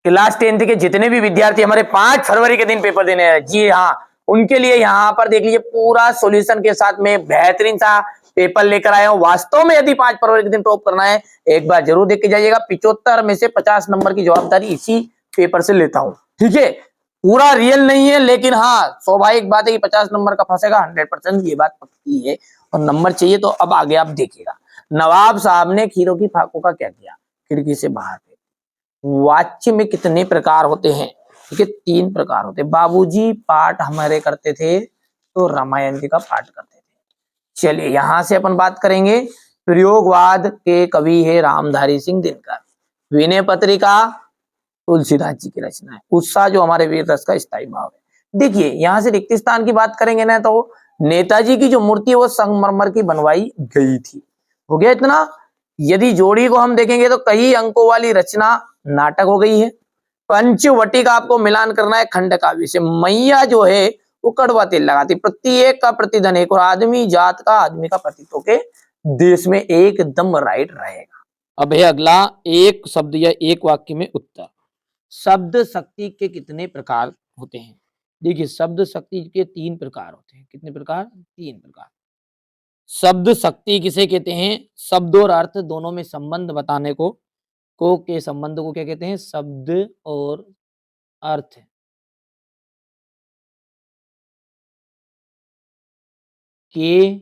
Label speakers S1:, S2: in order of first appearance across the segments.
S1: Class 10th के जितने भी विद्यार्थी हमारे 5 फरवरी के दिन पेपर देने हैं, जी हाँ, उनके लिए यहाँ पर देख लीजिए पूरा सॉल्यूशन के साथ में बेहतरीन सा पेपर लेकर आया हूँ। वास्तव में यदि 5 फरवरी के दिन टॉप करना है, एक बार जरूर देख के जाइएगा। 75 में से 50 नंबर की जवाबदारी इसी पेपर से लेता हूँ, ठीक है। पूरा रियल नहीं है, लेकिन हाँ स्वाभाविक बात है कि 50 नंबर का फंसेगा 100%, ये बात पक्की है। और नंबर चाहिए तो अब आगे आप देखिएगा। नवाब साहब ने खीरों की फाकों का क्या किया, खिड़की से बाहर। वाच्य में कितने प्रकार होते हैं, ठीक है, 3 प्रकार होते हैं। बाबूजी पाठ हमारे करते थे तो रामायण जी का पाठ करते थे। चलिए यहां से अपन बात करेंगे। प्रयोगवाद के कवि है रामधारी सिंह दिनकर। विनय पत्रिका तुलसीदास जी की रचना है। उत्साह जो हमारे वीर रस का स्थायी भाव है। देखिए यहां से रिक्त स्थान की बात करेंगे ना, तो नेताजी की जो मूर्ति है वो संगमरमर की बनवाई गई थी। हो गया इतना। यदि जोड़ी को हम देखेंगे तो कई अंकों वाली रचना नाटक हो गई है। पंचवटी का आपको मिलान करना है खंड काव्य से। मैया जो है वो कड़वा तेल लगाती, प्रत्येक का प्रतिधन एक, और आदमी जात का आदमी का प्रतित्व के देश में एकदम राइट रहेगा। अब है अगला, एक शब्द या एक वाक्य में उत्तर। शब्द शक्ति के कितने प्रकार होते हैं? देखिए शब्द शक्ति के 3 प्रकार होते हैं। कितने प्रकार? 3 प्रकार। शब्द शक्ति किसे कहते हैं? शब्द और अर्थ दोनों में संबंध बताने को के संबंध को क्या कहते हैं? शब्द और अर्थ के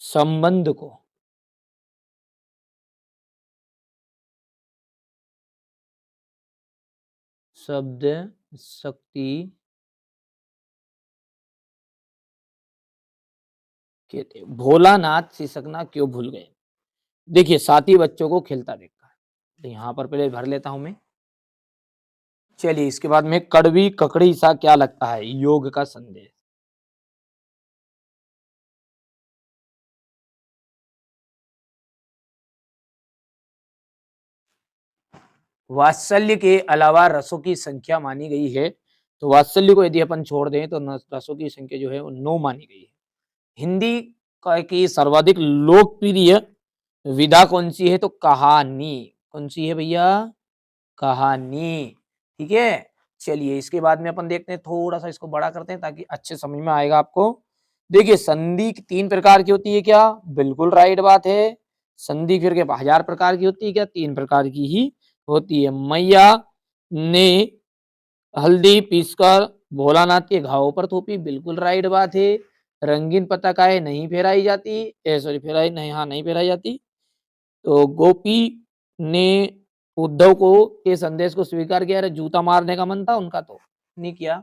S1: संबंध को शब्द शक्ति कहते हैं। भोलानाथ सिसकना क्यों भूल गए? देखिए साथी बच्चों को खेलता देखा, तो यहां पर पहले भर लेता हूं मैं। चलिए इसके बाद में कड़वी ककड़ी सा क्या लगता है? योग का संदेश। वात्सल्य के अलावा रसों की संख्या मानी गई है, तो वात्सल्य को यदि अपन छोड़ दें तो रसों की संख्या जो है वो 9 मानी गई है। हिंदी की सर्वाधिक लोकप्रिय विधा कौन सी है? तो कहानी। कौन सी है भैया? कहानी, ठीक है। चलिए इसके बाद में अपन देखते हैं, थोड़ा सा इसको बड़ा करते हैं ताकि अच्छे समझ में आएगा आपको। देखिए संधि 3 प्रकार की होती है क्या? बिल्कुल राइट बात है। संधि फिर के 1000 प्रकार की होती है क्या? 3 प्रकार की ही होती है। मैया ने हल्दी पीसकर भोलानाथ के घावों पर थोपी, बिल्कुल राइट बात है। रंगीन पताकाएं नहीं फहराई जाती, सॉरी फहराई नहीं, हाँ नहीं फहराई जाती। तो गोपी ने उद्धव को के संदेश को स्वीकार किया। अरे जूता मारने का मन था उनका तो नहीं किया।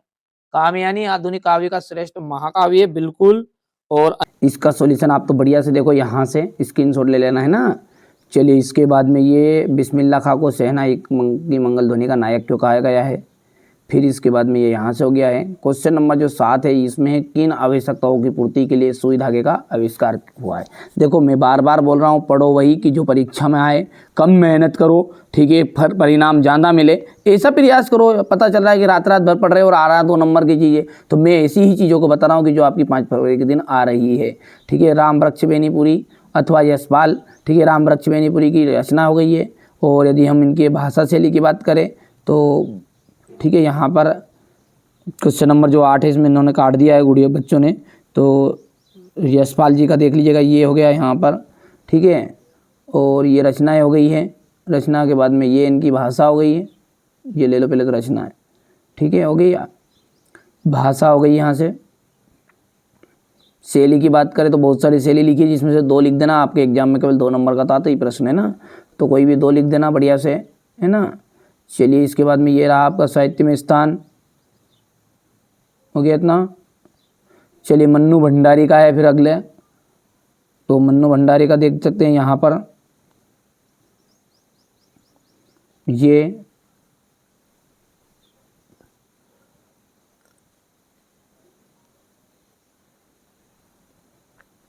S1: कामयानी आधुनिक काव्य का श्रेष्ठ महाकाव्य है, बिल्कुल। और इसका सॉल्यूशन आप तो बढ़िया से देखो, यहाँ से स्क्रीनशॉट ले लेना है ना। चलिए इसके बाद में ये बिस्मिल्लाह खां को शहनाई की मंगल ध्वनि का नायक क्यों कहा गया है? फिर इसके बाद में ये यहाँ से हो गया है। क्वेश्चन नंबर जो 7 है, इसमें किन आवश्यकताओं की पूर्ति के लिए सुई धागे का आविष्कार हुआ है? देखो मैं बार बार बोल रहा हूँ, पढ़ो वही कि जो परीक्षा में आए, कम मेहनत करो, ठीक है, परिणाम ज़्यादा मिले, ऐसा प्रयास करो। पता चल रहा है कि रात रात भर पढ़ रहे हो और आ रहा 2 नंबर की चीज़ें, तो मैं ऐसी ही चीज़ों को बता रहा हूँ कि जो आपकी 5 फरवरी के दिन आ रही है, ठीक है। राम वृक्ष बेनीपुरी अथवा यशपाल, ठीक है, राम वृक्ष बेनीपुरी की रचना हो गई है। और यदि हम इनके भाषा शैली की बात करें तो ठीक है, यहाँ पर क्वेश्चन नंबर जो 8 है इसमें इन्होंने काट दिया है गुड़िया बच्चों ने, तो यशपाल जी का देख लीजिएगा, ये हो गया यहाँ पर, ठीक है। और ये रचनाएं हो गई है। रचना के बाद में ये इनकी भाषा हो गई है, ये ले लो पहले तो रचना है, ठीक है, हो गई। भाषा हो गई। यहाँ से शैली की बात करें तो बहुत सारी शैली लिखी है, जिसमें से 2 लिख देना। आपके एग्जाम में केवल 2 नंबर का था तो ये प्रश्न है ना, तो कोई भी 2 लिख देना बढ़िया से, है ना। चलिए इसके बाद में ये रहा आपका साहित्य में स्थान, हो गया इतना। चलिए मन्नू भंडारी का है फिर अगले, तो मन्नू भंडारी का देख सकते हैं यहाँ पर, ये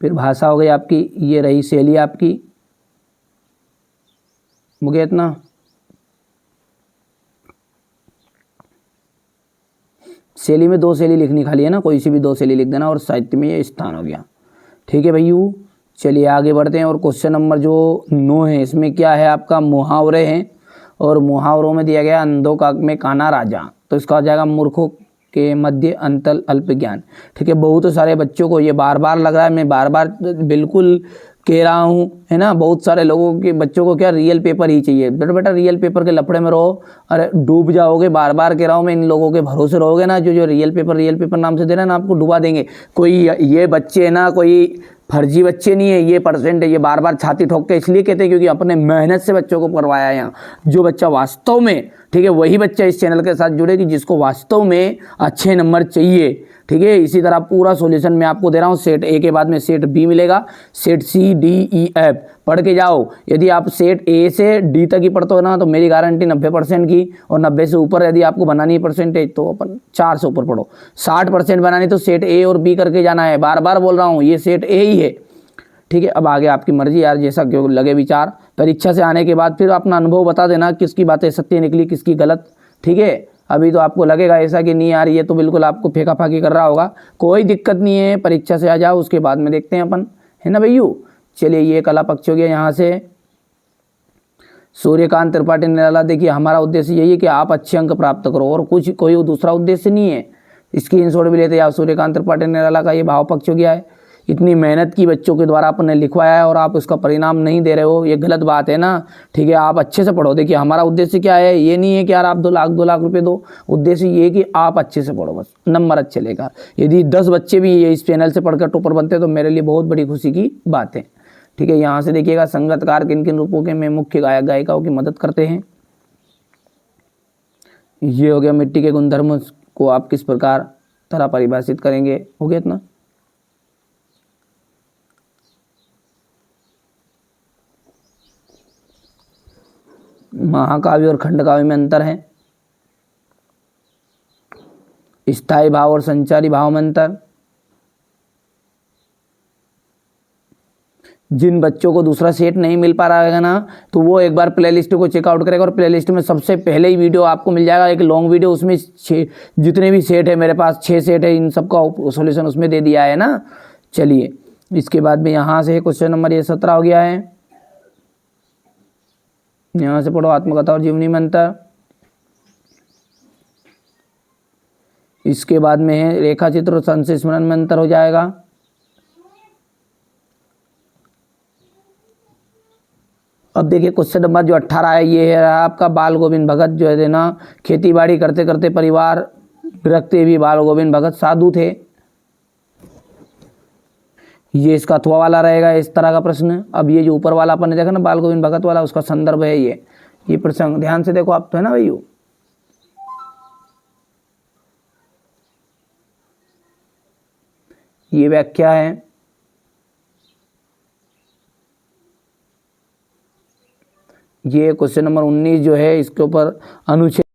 S1: फिर भाषा हो गई आपकी, ये रही शैली आपकी, हो गया इतना। शैली में 2 शैली लिखनी खाली है ना, कोई सी भी 2 शैली लिख देना, और साहित्य में ये स्थान हो गया, ठीक है भैयू। चलिए आगे बढ़ते हैं। और क्वेश्चन नंबर जो 9 है, इसमें क्या है आपका? मुहावरे हैं। और मुहावरों में दिया गया अंधों का में काना राजा, तो इसका हो जाएगा मूर्खों के मध्य अंतल अल्प ज्ञान। ठीक है, बहुत सारे बच्चों को ये बार बार लग रहा है, मैं बार बार बिल्कुल कह रहा हूँ, है ना, बहुत सारे लोगों के बच्चों को क्या रियल पेपर ही चाहिए। बेटा रियल पेपर के लफड़े में रहो, अरे डूब जाओगे। बार बार कह रहा हूँ मैं, इन लोगों के भरोसे रहोगे ना, जो रियल पेपर नाम से दे रहे हैं ना, आपको डुबा देंगे। कोई ये बच्चे है ना, कोई फर्जी बच्चे नहीं है, ये परसेंट है, ये बार बार छाती ठोक के इसलिए कहते हैं क्योंकि अपने मेहनत से बच्चों को करवाया है यहाँ। जो बच्चा वास्तव में, ठीक है, वही बच्चा इस चैनल के साथ जुड़े कि जिसको वास्तव में अच्छे नंबर चाहिए। ठीक है, इसी तरह पूरा सॉल्यूशन मैं आपको दे रहा हूँ। सेट ए के बाद में सेट बी मिलेगा, set C D E F पढ़ के जाओ। यदि आप सेट ए से डी तक ही पढ़ते हो ना, तो मेरी गारंटी 90% की, और 90 से ऊपर यदि आपको बनानी है परसेंटेज तो अपन 4 से ऊपर पढ़ो। 60% बनानी तो सेट ए और बी करके जाना है। बार बार बोल रहा हूँ, ये सेट ए ही है। ठीक है, अब आगे आपकी मर्जी यार, जैसा क्यों लगे विचार। परीक्षा से आने के बाद फिर अपना अनुभव बता देना, किसकी बातें सत्य निकली, किसकी गलत। ठीक है, अभी तो आपको लगेगा ऐसा कि नहीं यार ये तो बिल्कुल आपको फेंका फाकी कर रहा होगा, कोई दिक्कत नहीं है, परीक्षा से आ जाओ, उसके बाद में देखते हैं अपन, है ना भैयू। चलिए, ये कला पक्ष हो गया। यहाँ से सूर्यकांत त्रिपाठी निराला, देखिए हमारा उद्देश्य यही है कि आप अच्छे अंक प्राप्त करो, और कुछ कोई दूसरा उद्देश्य नहीं है। स्क्रीनशॉट भी लेते हैं आप। सूर्यकांत त्रिपाठी निराला का ये भाव पक्ष हो गया है। इतनी मेहनत की बच्चों के द्वारा आपने लिखवाया है और आप उसका परिणाम नहीं दे रहे हो, ये गलत बात है ना। ठीक है, आप अच्छे से पढ़ो। देखिए हमारा उद्देश्य क्या है, ये नहीं है कि यार आप 2 लाख रुपए दो, उद्देश्य ये है कि आप अच्छे से पढ़ो, बस नंबर अच्छे लेकर। यदि 10 बच्चे भी इस चैनल से पढ़कर टॉपर बनते हैं तो मेरे लिए बहुत बड़ी खुशी की बात है। ठीक है, यहाँ से देखिएगा संगतकार किन किन रूपों के में मुख्य गायक गायिकाओं की मदद करते हैं। ये हो गया मिट्टी के गुणधर्म को आप किस प्रकार तरह परिभाषित करेंगे, हो गया इतना। महाकाव्य और खंडकाव्य में अंतर है। स्थायी भाव और संचारी भाव में अंतर। जिन बच्चों को दूसरा सेट नहीं मिल पा रहा है ना, तो वो एक बार प्लेलिस्ट को चेकआउट करेगा, और प्लेलिस्ट में सबसे पहले ही वीडियो आपको मिल जाएगा, एक लॉन्ग वीडियो। उसमें जितने भी सेट है, मेरे पास 6 सेट है, इन सब का सॉल्यूशन उसमें दे दिया है ना। चलिए, इसके बाद में यहाँ से क्वेश्चन नंबर ये 17 हो गया है। यहाँ से पढ़ो, आत्मकथा और जीवनी में अंतर। इसके बाद में है रेखा चित्र और संशय स्मरण में अंतर हो जाएगा। अब देखिए क्वेश्चन नंबर जो 18 है, ये है आपका बाल गोविंद भगत जो है ना, खेती बाड़ी करते करते परिवार रखते भी बाल गोविंद भगत साधु थे। ये इसका अथवा वाला रहेगा, इस तरह का प्रश्न। अब ये जो ऊपर वाला अपन ने देखा ना बाल गोविंद भगत वाला, उसका संदर्भ है ये प्रसंग। ध्यान से देखो आप, तो है ना भैया। ये व्याख्या है। ये क्वेश्चन नंबर 19 जो है, इसके ऊपर अनुच्छेद